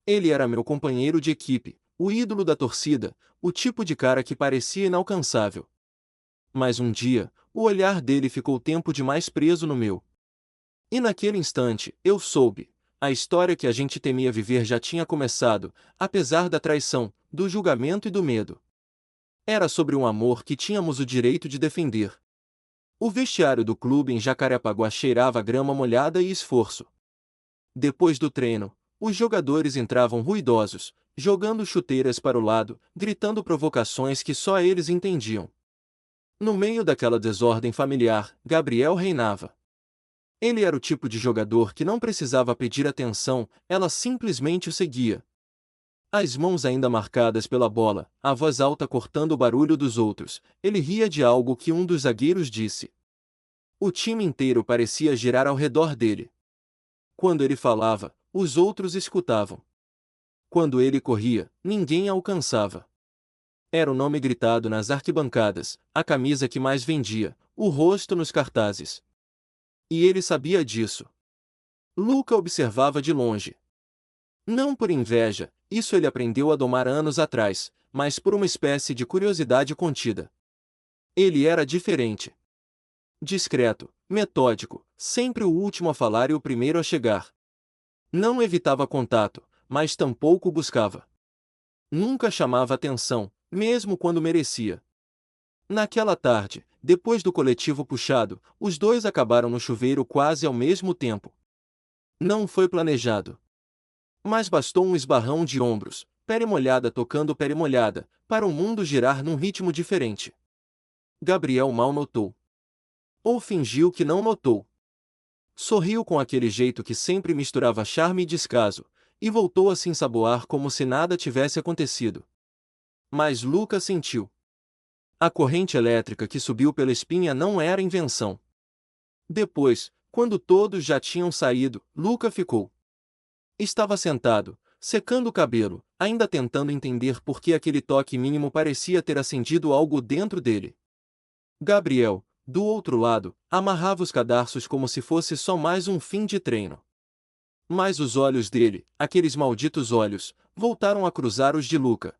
Ele era meu companheiro de equipe, o ídolo da torcida, o tipo de cara que parecia inalcançável. Mas um dia, o olhar dele ficou tempo demais preso no meu. E naquele instante, eu soube. A história que a gente temia viver já tinha começado, apesar da traição, do julgamento e do medo. Era sobre um amor que tínhamos o direito de defender. O vestiário do clube em Jacarepaguá cheirava grama molhada e esforço. Depois do treino, os jogadores entravam ruidosos, jogando chuteiras para o lado, gritando provocações que só eles entendiam. No meio daquela desordem familiar, Gabriel reinava. Ele era o tipo de jogador que não precisava pedir atenção, ela simplesmente o seguia. As mãos ainda marcadas pela bola, a voz alta cortando o barulho dos outros, ele ria de algo que um dos zagueiros disse. O time inteiro parecia girar ao redor dele. Quando ele falava, os outros escutavam. Quando ele corria, ninguém alcançava. Era o nome gritado nas arquibancadas, a camisa que mais vendia, o rosto nos cartazes. E ele sabia disso. Luca observava de longe. Não por inveja, isso ele aprendeu a domar anos atrás, mas por uma espécie de curiosidade contida. Ele era diferente. Discreto, metódico, sempre o último a falar e o primeiro a chegar. Não evitava contato, mas tampouco o buscava. Nunca chamava atenção, mesmo quando merecia. Naquela tarde, depois do coletivo puxado, os dois acabaram no chuveiro quase ao mesmo tempo. Não foi planejado. Mas bastou um esbarrão de ombros, pele molhada tocando pele molhada, para o mundo girar num ritmo diferente. Gabriel mal notou. Ou fingiu que não notou. Sorriu com aquele jeito que sempre misturava charme e descaso, e voltou a se ensaboar como se nada tivesse acontecido. Mas Lucas sentiu. A corrente elétrica que subiu pela espinha não era invenção. Depois, quando todos já tinham saído, Luca ficou. Estava sentado, secando o cabelo, ainda tentando entender por que aquele toque mínimo parecia ter acendido algo dentro dele. Gabriel, do outro lado, amarrava os cadarços como se fosse só mais um fim de treino. Mas os olhos dele, aqueles malditos olhos, voltaram a cruzar os de Luca.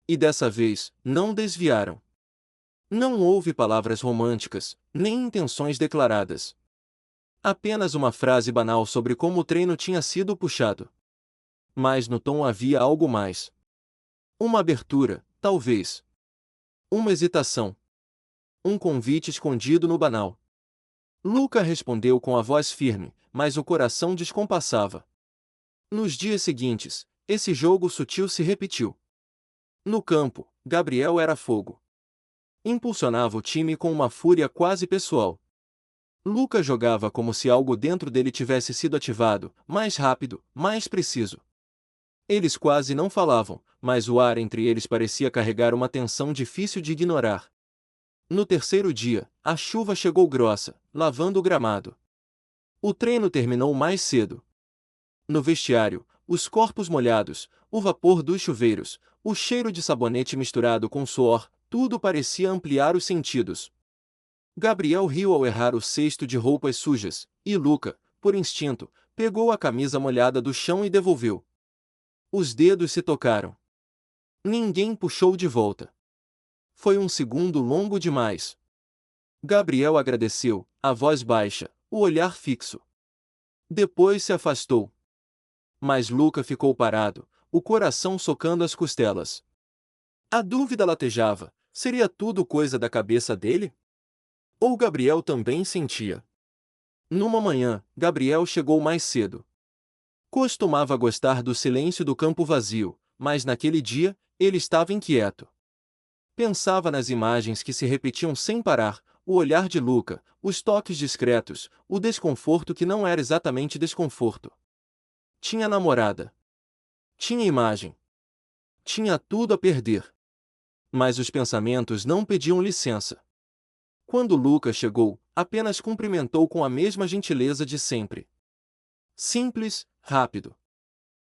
E dessa vez, não desviaram. Não houve palavras românticas, nem intenções declaradas. Apenas uma frase banal sobre como o treino tinha sido puxado. Mas no tom havia algo mais. Uma abertura, talvez. Uma hesitação. Um convite escondido no banal. Luca respondeu com a voz firme, mas o coração descompassava. Nos dias seguintes, esse jogo sutil se repetiu. No campo, Gabriel era fogo. Impulsionava o time com uma fúria quase pessoal. Luca jogava como se algo dentro dele tivesse sido ativado, mais rápido, mais preciso. Eles quase não falavam, mas o ar entre eles parecia carregar uma tensão difícil de ignorar. No terceiro dia, a chuva chegou grossa, lavando o gramado. O treino terminou mais cedo. No vestiário, os corpos molhados, o vapor dos chuveiros, o cheiro de sabonete misturado com suor, tudo parecia ampliar os sentidos. Gabriel riu ao errar o cesto de roupas sujas, e Luca, por instinto, pegou a camisa molhada do chão e devolveu. Os dedos se tocaram. Ninguém puxou de volta. Foi um segundo longo demais. Gabriel agradeceu, a voz baixa, o olhar fixo. Depois se afastou. Mas Luca ficou parado, o coração socando as costelas. A dúvida latejava, seria tudo coisa da cabeça dele? Ou Gabriel também sentia? Numa manhã, Gabriel chegou mais cedo. Costumava gostar do silêncio do campo vazio, mas naquele dia, ele estava inquieto. Pensava nas imagens que se repetiam sem parar, o olhar de Luca, os toques discretos, o desconforto que não era exatamente desconforto. Tinha namorada. Tinha imagem. Tinha tudo a perder. Mas os pensamentos não pediam licença. Quando Luca chegou, apenas cumprimentou com a mesma gentileza de sempre. Simples, rápido.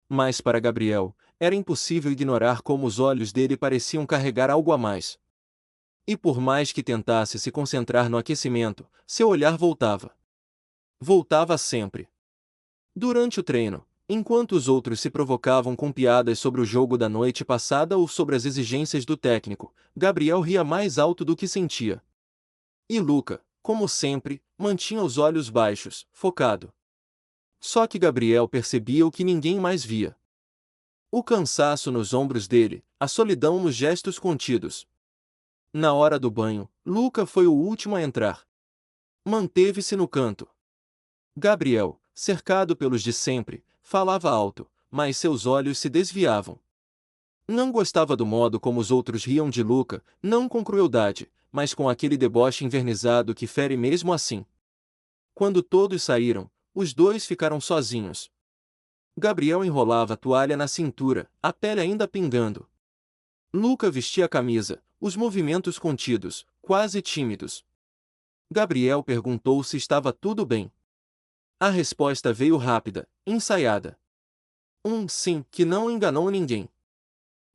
Mas para Gabriel, era impossível ignorar como os olhos dele pareciam carregar algo a mais. E por mais que tentasse se concentrar no aquecimento, seu olhar voltava. Voltava sempre. Durante o treino, Enquanto os outros se provocavam com piadas sobre o jogo da noite passada ou sobre as exigências do técnico, Gabriel ria mais alto do que sentia. E Luca, como sempre, mantinha os olhos baixos, focado. Só que Gabriel percebia o que ninguém mais via. O cansaço nos ombros dele, a solidão nos gestos contidos. Na hora do banho, Luca foi o último a entrar. Manteve-se no canto. Gabriel, cercado pelos de sempre, falava alto, mas seus olhos se desviavam. Não gostava do modo como os outros riam de Luca, não com crueldade, mas com aquele deboche envernizado que fere mesmo assim. Quando todos saíram, os dois ficaram sozinhos. Gabriel enrolava a toalha na cintura, a pele ainda pingando. Luca vestia a camisa, os movimentos contidos, quase tímidos. Gabriel perguntou se estava tudo bem. A resposta veio rápida, ensaiada. Um sim que não enganou ninguém.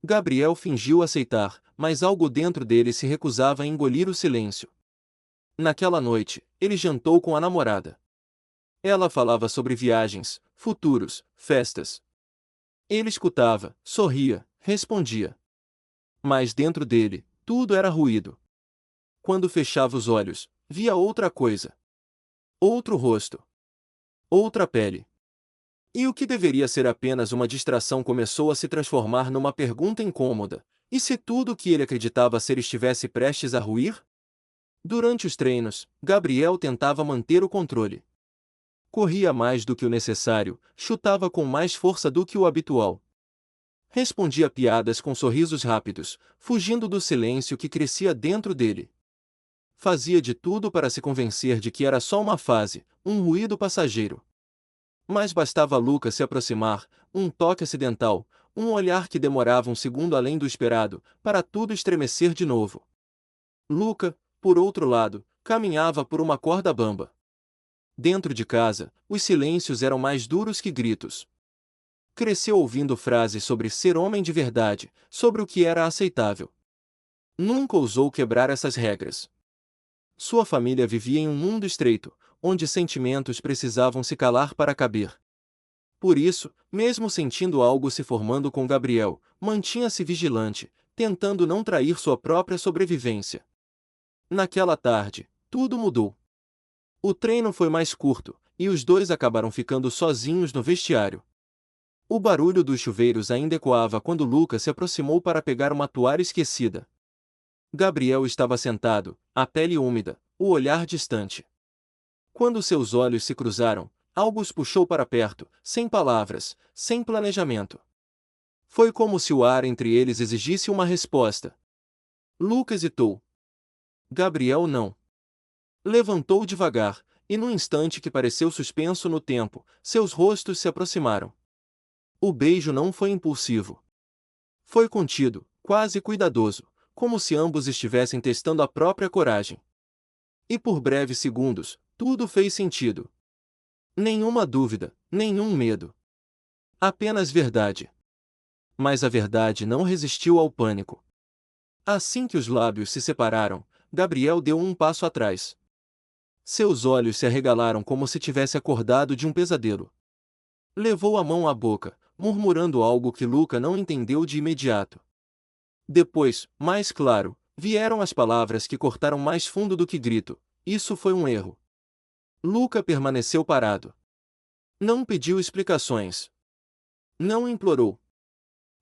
Gabriel fingiu aceitar, mas algo dentro dele se recusava a engolir o silêncio. Naquela noite, ele jantou com a namorada. Ela falava sobre viagens, futuros, festas. Ele escutava, sorria, respondia. Mas dentro dele, tudo era ruído. Quando fechava os olhos, via outra coisa. Outro rosto. Outra pele. E o que deveria ser apenas uma distração começou a se transformar numa pergunta incômoda. E se tudo o que ele acreditava ser estivesse prestes a ruir? Durante os treinos, Gabriel tentava manter o controle. Corria mais do que o necessário, chutava com mais força do que o habitual. Respondia piadas com sorrisos rápidos, fugindo do silêncio que crescia dentro dele. Fazia de tudo para se convencer de que era só uma fase, um ruído passageiro. Mas bastava Luca se aproximar, um toque acidental, um olhar que demorava um segundo além do esperado, para tudo estremecer de novo. Luca, por outro lado, caminhava por uma corda bamba. Dentro de casa, os silêncios eram mais duros que gritos. Cresceu ouvindo frases sobre ser homem de verdade, sobre o que era aceitável. Nunca ousou quebrar essas regras. Sua família vivia em um mundo estreito, onde sentimentos precisavam se calar para caber. Por isso, mesmo sentindo algo se formando com Gabriel, mantinha-se vigilante, tentando não trair sua própria sobrevivência. Naquela tarde, tudo mudou. O treino foi mais curto, e os dois acabaram ficando sozinhos no vestiário. O barulho dos chuveiros ainda ecoava quando Lucas se aproximou para pegar uma toalha esquecida. Gabriel estava sentado, a pele úmida, o olhar distante. Quando seus olhos se cruzaram, algo os puxou para perto, sem palavras, sem planejamento. Foi como se o ar entre eles exigisse uma resposta. Lucas hesitou. Gabriel não. Levantou devagar, e num instante que pareceu suspenso no tempo, seus rostos se aproximaram. O beijo não foi impulsivo. Foi contido, quase cuidadoso, como se ambos estivessem testando a própria coragem. E por breves segundos, tudo fez sentido. Nenhuma dúvida, nenhum medo. Apenas verdade. Mas a verdade não resistiu ao pânico. Assim que os lábios se separaram, Gabriel deu um passo atrás. Seus olhos se arregalaram como se tivesse acordado de um pesadelo. Levou a mão à boca, murmurando algo que Luca não entendeu de imediato. Depois, mais claro, vieram as palavras que cortaram mais fundo do que grito. Isso foi um erro. Luca permaneceu parado. Não pediu explicações. Não implorou.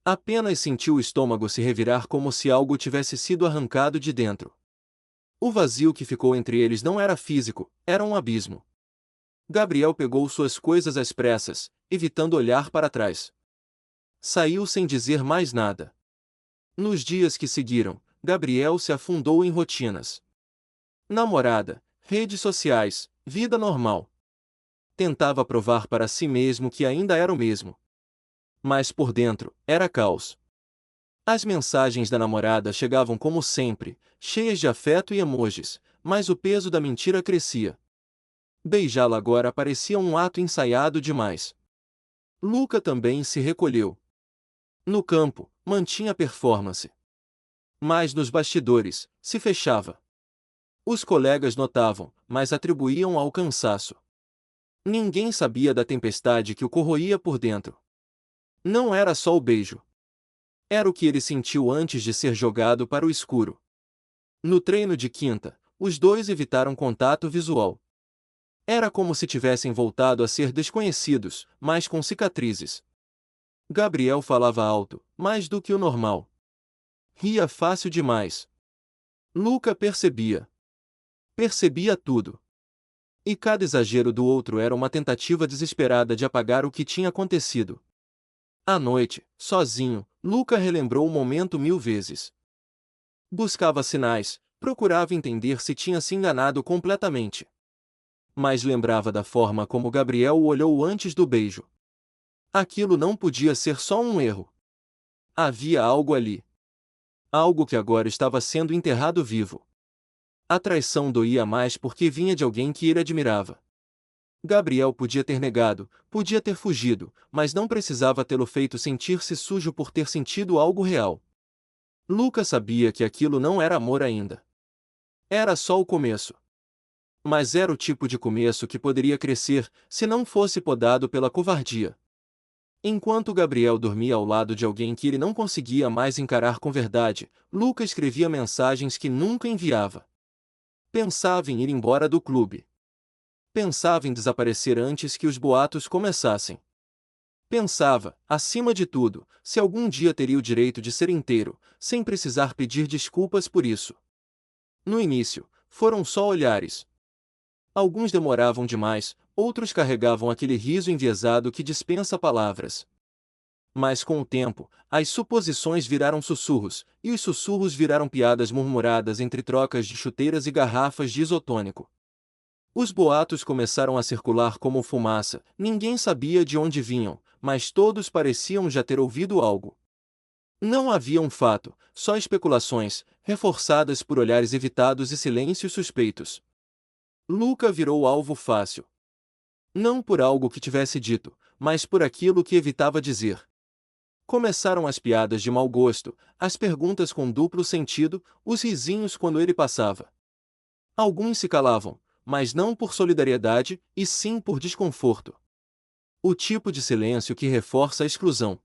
Apenas sentiu o estômago se revirar como se algo tivesse sido arrancado de dentro. O vazio que ficou entre eles não era físico, era um abismo. Gabriel pegou suas coisas às pressas, evitando olhar para trás. Saiu sem dizer mais nada. Nos dias que seguiram, Gabriel se afundou em rotinas. Namorada, redes sociais, vida normal. Tentava provar para si mesmo que ainda era o mesmo. Mas por dentro, era caos. As mensagens da namorada chegavam como sempre, cheias de afeto e emojis, mas o peso da mentira crescia. Beijá-la agora parecia um ato ensaiado demais. Luca também se recolheu. No campo, mantinha a performance. Mas nos bastidores, se fechava. Os colegas notavam, mas atribuíam ao cansaço. Ninguém sabia da tempestade que o corroía por dentro. Não era só o beijo. Era o que ele sentiu antes de ser jogado para o escuro. No treino de quinta, os dois evitaram contato visual. Era como se tivessem voltado a ser desconhecidos, mas com cicatrizes. Gabriel falava alto, mais do que o normal. Ria fácil demais. Luca percebia. Percebia tudo. E cada exagero do outro era uma tentativa desesperada de apagar o que tinha acontecido. À noite, sozinho, Luca relembrou o momento 1000 vezes. Buscava sinais, procurava entender se tinha se enganado completamente. Mas lembrava da forma como Gabriel o olhou antes do beijo. Aquilo não podia ser só um erro. Havia algo ali. Algo que agora estava sendo enterrado vivo. A traição doía mais porque vinha de alguém que ele admirava. Gabriel podia ter negado, podia ter fugido, mas não precisava tê-lo feito sentir-se sujo por ter sentido algo real. Lucas sabia que aquilo não era amor ainda. Era só o começo. Mas era o tipo de começo que poderia crescer, se não fosse podado pela covardia. Enquanto Gabriel dormia ao lado de alguém que ele não conseguia mais encarar com verdade, Lucas escrevia mensagens que nunca enviava. Pensava em ir embora do clube. Pensava em desaparecer antes que os boatos começassem. Pensava, acima de tudo, se algum dia teria o direito de ser inteiro, sem precisar pedir desculpas por isso. No início, foram só olhares. Alguns demoravam demais, outros carregavam aquele riso enviesado que dispensa palavras. Mas com o tempo, as suposições viraram sussurros, e os sussurros viraram piadas murmuradas entre trocas de chuteiras e garrafas de isotônico. Os boatos começaram a circular como fumaça, ninguém sabia de onde vinham, mas todos pareciam já ter ouvido algo. Não havia um fato, só especulações, reforçadas por olhares evitados e silêncios suspeitos. Luca virou alvo fácil. Não por algo que tivesse dito, mas por aquilo que evitava dizer. Começaram as piadas de mau gosto, as perguntas com duplo sentido, os risinhos quando ele passava. Alguns se calavam, mas não por solidariedade, e sim por desconforto. O tipo de silêncio que reforça a exclusão.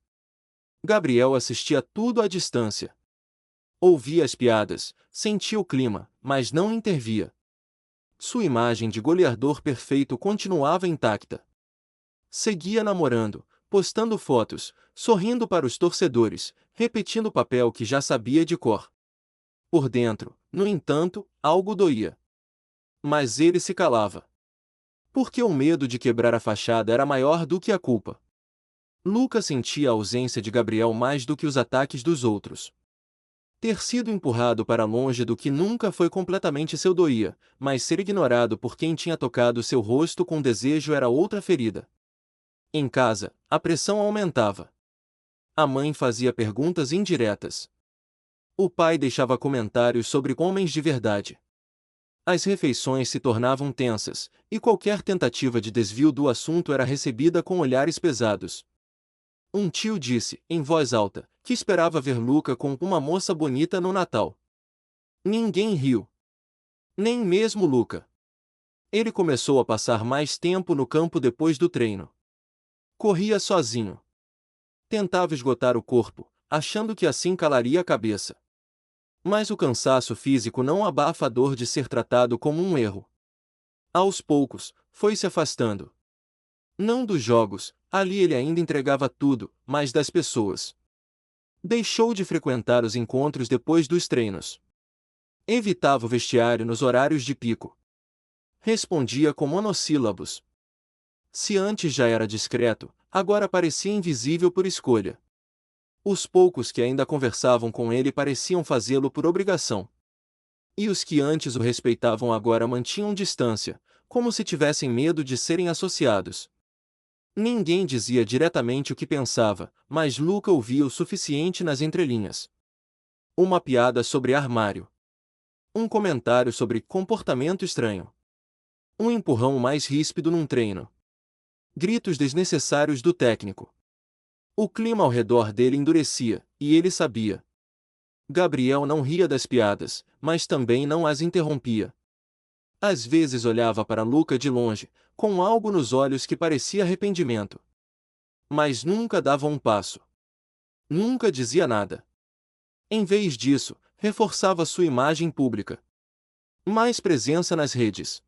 Gabriel assistia tudo à distância. Ouvia as piadas, sentia o clima, mas não intervia. Sua imagem de goleador perfeito continuava intacta. Seguia namorando, postando fotos, sorrindo para os torcedores, repetindo o papel que já sabia de cor. Por dentro, no entanto, algo doía. Mas ele se calava. Porque o medo de quebrar a fachada era maior do que a culpa. Lucas sentia a ausência de Gabriel mais do que os ataques dos outros. Ter sido empurrado para longe do que nunca foi completamente seu doía, mas ser ignorado por quem tinha tocado seu rosto com desejo era outra ferida. Em casa, a pressão aumentava. A mãe fazia perguntas indiretas. O pai deixava comentários sobre homens de verdade. As refeições se tornavam tensas, e qualquer tentativa de desvio do assunto era recebida com olhares pesados. Um tio disse, em voz alta, que esperava ver Luca com uma moça bonita no Natal. Ninguém riu. Nem mesmo Luca. Ele começou a passar mais tempo no campo depois do treino. Corria sozinho. Tentava esgotar o corpo, achando que assim calaria a cabeça. Mas o cansaço físico não abafa a dor de ser tratado como um erro. Aos poucos, foi se afastando. Não dos jogos, ali ele ainda entregava tudo, mas das pessoas. Deixou de frequentar os encontros depois dos treinos. Evitava o vestiário nos horários de pico. Respondia com monossílabos. Se antes já era discreto, agora parecia invisível por escolha. Os poucos que ainda conversavam com ele pareciam fazê-lo por obrigação. E os que antes o respeitavam agora mantinham distância, como se tivessem medo de serem associados. Ninguém dizia diretamente o que pensava, mas Luca ouvia o suficiente nas entrelinhas. Uma piada sobre armário. Um comentário sobre comportamento estranho. Um empurrão mais ríspido num treino. Gritos desnecessários do técnico. O clima ao redor dele endurecia, e ele sabia. Gabriel não ria das piadas, mas também não as interrompia. Às vezes olhava para Luca de longe, com algo nos olhos que parecia arrependimento. Mas nunca dava um passo. Nunca dizia nada. Em vez disso, reforçava sua imagem pública. Mais presença nas redes.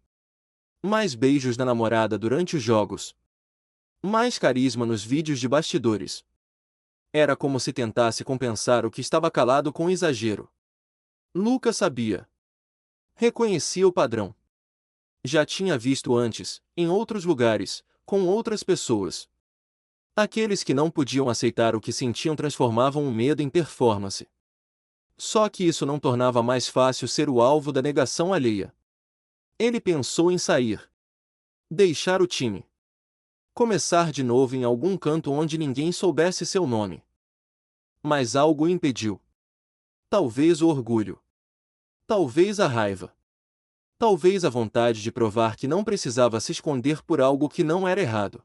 Mais beijos na namorada durante os jogos. Mais carisma nos vídeos de bastidores. Era como se tentasse compensar o que estava calado com exagero. Luca sabia. Reconhecia o padrão. Já tinha visto antes, em outros lugares, com outras pessoas. Aqueles que não podiam aceitar o que sentiam transformavam o medo em performance. Só que isso não tornava mais fácil ser o alvo da negação alheia. Ele pensou em sair. Deixar o time. Começar de novo em algum canto onde ninguém soubesse seu nome. Mas algo o impediu. Talvez o orgulho. Talvez a raiva. Talvez a vontade de provar que não precisava se esconder por algo que não era errado.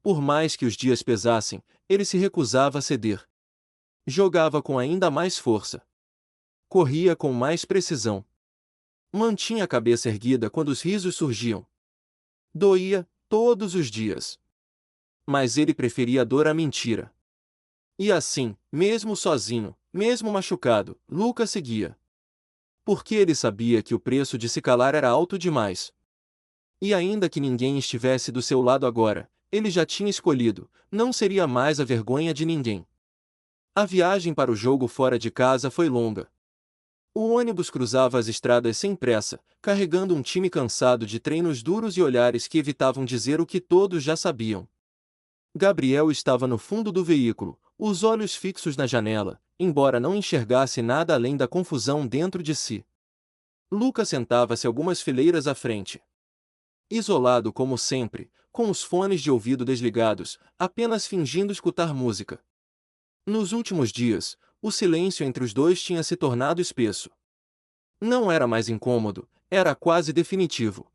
Por mais que os dias pesassem, ele se recusava a ceder. Jogava com ainda mais força. Corria com mais precisão. Mantinha a cabeça erguida quando os risos surgiam. Doía, todos os dias. Mas ele preferia a dor à mentira. E assim, mesmo sozinho, mesmo machucado, Lucas seguia. Porque ele sabia que o preço de se calar era alto demais. E ainda que ninguém estivesse do seu lado agora, ele já tinha escolhido, não seria mais a vergonha de ninguém. A viagem para o jogo fora de casa foi longa. O ônibus cruzava as estradas sem pressa, carregando um time cansado de treinos duros e olhares que evitavam dizer o que todos já sabiam. Gabriel estava no fundo do veículo, os olhos fixos na janela, embora não enxergasse nada além da confusão dentro de si. Luca sentava-se algumas fileiras à frente. Isolado como sempre, com os fones de ouvido desligados, apenas fingindo escutar música. Nos últimos dias, o silêncio entre os dois tinha se tornado espesso. Não era mais incômodo, era quase definitivo.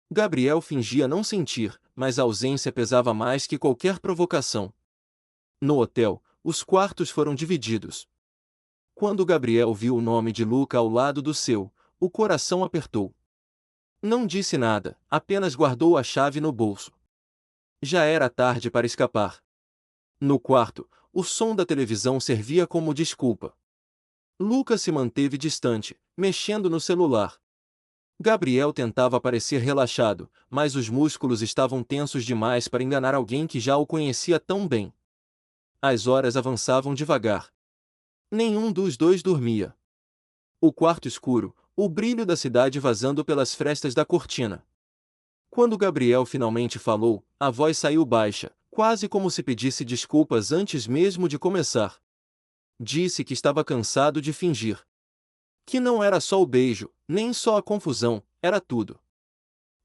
Gabriel fingia não sentir, mas a ausência pesava mais que qualquer provocação. No hotel, os quartos foram divididos. Quando Gabriel viu o nome de Luca ao lado do seu, o coração apertou. Não disse nada, apenas guardou a chave no bolso. Já era tarde para escapar. No quarto, o som da televisão servia como desculpa. Luca se manteve distante, mexendo no celular. Gabriel tentava parecer relaxado, mas os músculos estavam tensos demais para enganar alguém que já o conhecia tão bem. As horas avançavam devagar. Nenhum dos dois dormia. O quarto escuro, o brilho da cidade vazando pelas frestas da cortina. Quando Gabriel finalmente falou, a voz saiu baixa, quase como se pedisse desculpas antes mesmo de começar. Disse que estava cansado de fingir. Que não era só o beijo, nem só a confusão, era tudo.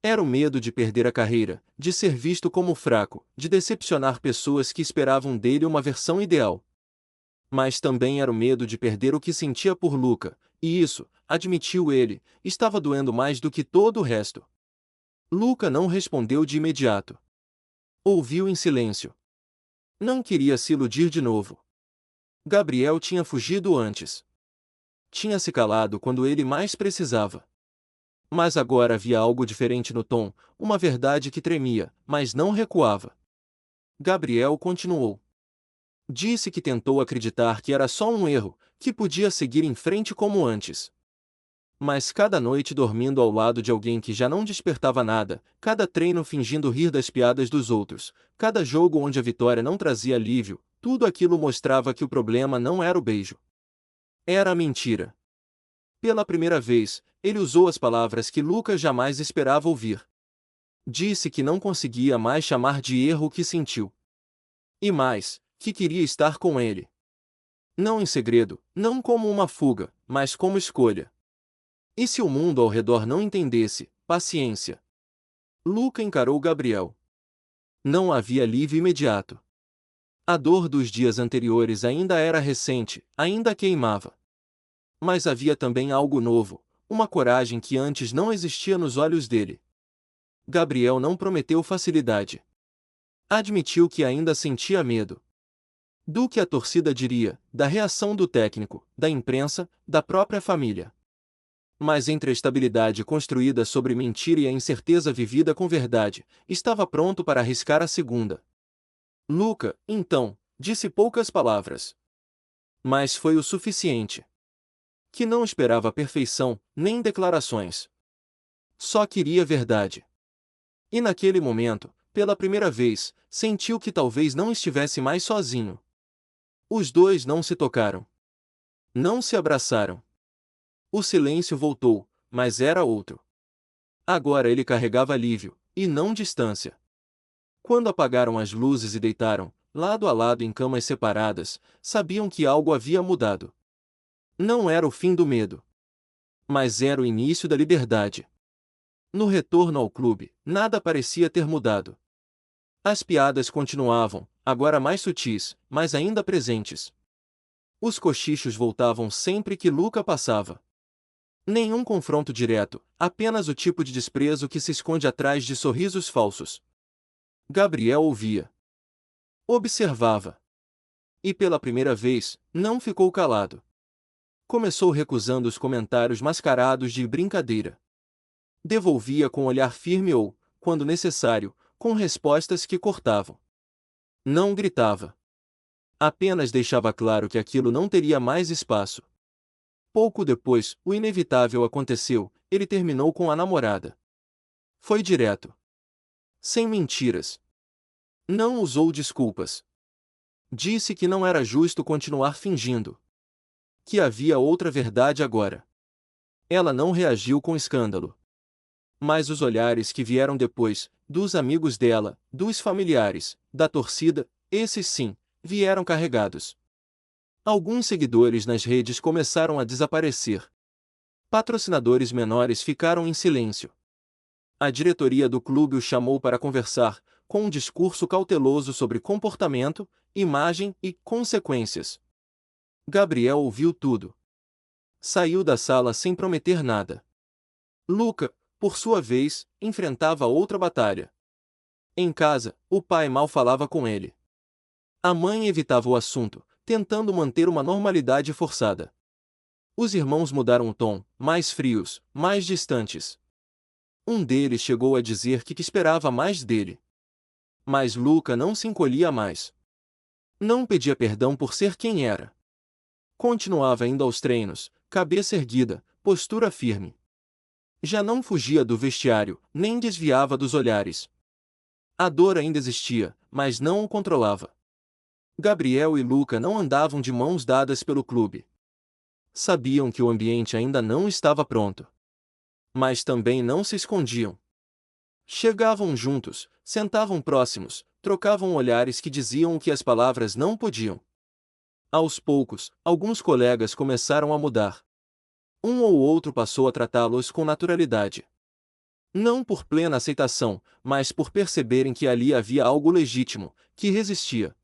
Era o medo de perder a carreira, de ser visto como fraco, de decepcionar pessoas que esperavam dele uma versão ideal. Mas também era o medo de perder o que sentia por Luca, e isso, admitiu ele, estava doendo mais do que todo o resto. Luca não respondeu de imediato. Ouviu em silêncio. Não queria se iludir de novo. Gabriel tinha fugido antes. Tinha se calado quando ele mais precisava. Mas agora havia algo diferente no tom, uma verdade que tremia, mas não recuava. Gabriel continuou. Disse que tentou acreditar que era só um erro, que podia seguir em frente como antes. Mas cada noite dormindo ao lado de alguém que já não despertava nada, cada treino fingindo rir das piadas dos outros, cada jogo onde a vitória não trazia alívio, tudo aquilo mostrava que o problema não era o beijo. Era a mentira. Pela primeira vez, ele usou as palavras que Lucas jamais esperava ouvir. Disse que não conseguia mais chamar de erro o que sentiu. E mais, que queria estar com ele. Não em segredo, não como uma fuga, mas como escolha. E se o mundo ao redor não entendesse, paciência. Luca encarou Gabriel. Não havia alívio imediato. A dor dos dias anteriores ainda era recente, ainda queimava. Mas havia também algo novo, uma coragem que antes não existia nos olhos dele. Gabriel não prometeu facilidade. Admitiu que ainda sentia medo. Do que a torcida diria, da reação do técnico, da imprensa, da própria família. Mas entre a estabilidade construída sobre mentira e a incerteza vivida com verdade, estava pronto para arriscar a segunda. Luca, então, disse poucas palavras. Mas foi o suficiente. Que não esperava perfeição, nem declarações. Só queria verdade. E naquele momento, pela primeira vez, sentiu que talvez não estivesse mais sozinho. Os dois não se tocaram. Não se abraçaram. O silêncio voltou, mas era outro. Agora ele carregava alívio, e não distância. Quando apagaram as luzes e deitaram, lado a lado em camas separadas, sabiam que algo havia mudado. Não era o fim do medo. Mas era o início da liberdade. No retorno ao clube, nada parecia ter mudado. As piadas continuavam, agora mais sutis, mas ainda presentes. Os cochichos voltavam sempre que Luca passava. Nenhum confronto direto, apenas o tipo de desprezo que se esconde atrás de sorrisos falsos. Gabriel ouvia. Observava. E pela primeira vez, não ficou calado. Começou recusando os comentários mascarados de brincadeira. Devolvia com olhar firme ou, quando necessário, com respostas que cortavam. Não gritava. Apenas deixava claro que aquilo não teria mais espaço. Pouco depois, o inevitável aconteceu, ele terminou com a namorada. Foi direto. Sem mentiras. Não usou desculpas. Disse que não era justo continuar fingindo. Que havia outra verdade agora. Ela não reagiu com escândalo. Mas os olhares que vieram depois, dos amigos dela, dos familiares, da torcida, esses sim, vieram carregados. Alguns seguidores nas redes começaram a desaparecer. Patrocinadores menores ficaram em silêncio. A diretoria do clube o chamou para conversar, com um discurso cauteloso sobre comportamento, imagem e consequências. Gabriel ouviu tudo. Saiu da sala sem prometer nada. Luca, por sua vez, enfrentava outra batalha. Em casa, o pai mal falava com ele. A mãe evitava o assunto, tentando manter uma normalidade forçada. Os irmãos mudaram o tom, mais frios, mais distantes. Um deles chegou a dizer que esperava mais dele. Mas Luca não se encolhia mais. Não pedia perdão por ser quem era. Continuava indo aos treinos, cabeça erguida, postura firme. Já não fugia do vestiário, nem desviava dos olhares. A dor ainda existia, mas não o controlava. Gabriel e Luca não andavam de mãos dadas pelo clube. Sabiam que o ambiente ainda não estava pronto. Mas também não se escondiam. Chegavam juntos, sentavam próximos, trocavam olhares que diziam o que as palavras não podiam. Aos poucos, alguns colegas começaram a mudar. Um ou outro passou a tratá-los com naturalidade. Não por plena aceitação, mas por perceberem que ali havia algo legítimo, que resistia.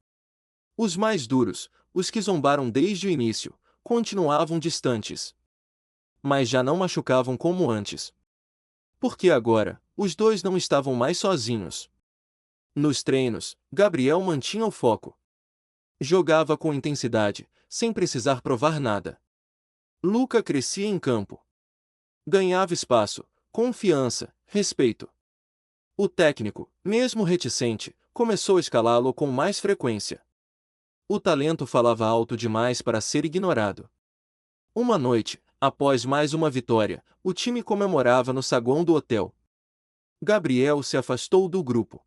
Os mais duros, os que zombaram desde o início, continuavam distantes. Mas já não machucavam como antes. Porque agora, os dois não estavam mais sozinhos. Nos treinos, Gabriel mantinha o foco. Jogava com intensidade, sem precisar provar nada. Luca crescia em campo. Ganhava espaço, confiança, respeito. O técnico, mesmo reticente, começou a escalá-lo com mais frequência. O talento falava alto demais para ser ignorado. Uma noite, após mais uma vitória, o time comemorava no saguão do hotel. Gabriel se afastou do grupo.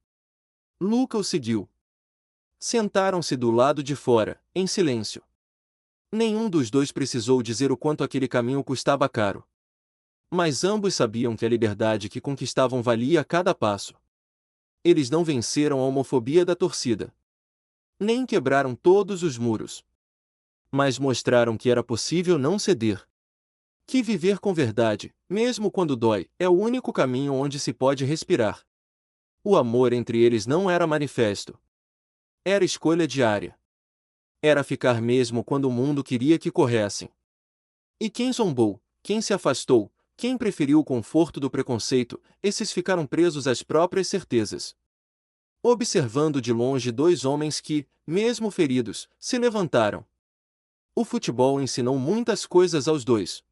Luca o seguiu. Sentaram-se do lado de fora, em silêncio. Nenhum dos dois precisou dizer o quanto aquele caminho custava caro. Mas ambos sabiam que a liberdade que conquistavam valia a cada passo. Eles não venceram a homofobia da torcida. Nem quebraram todos os muros. Mas mostraram que era possível não ceder. Que viver com verdade, mesmo quando dói, é o único caminho onde se pode respirar. O amor entre eles não era manifesto. Era escolha diária. Era ficar mesmo quando o mundo queria que corressem. E quem zombou, quem se afastou, quem preferiu o conforto do preconceito, esses ficaram presos às próprias certezas. Observando de longe dois homens que, mesmo feridos, se levantaram. O futebol ensinou muitas coisas aos dois.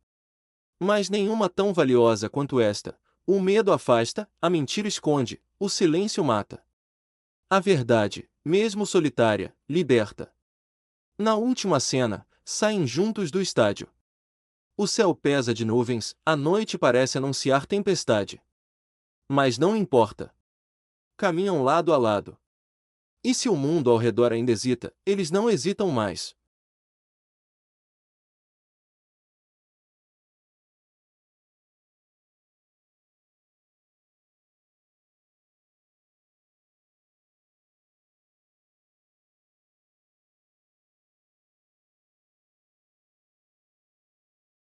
Mas nenhuma tão valiosa quanto esta. O medo afasta, a mentira esconde, o silêncio mata. A verdade, mesmo solitária, liberta. Na última cena, saem juntos do estádio. O céu pesa de nuvens, a noite parece anunciar tempestade. Mas não importa. Caminham lado a lado. E se o mundo ao redor ainda hesita, eles não hesitam mais.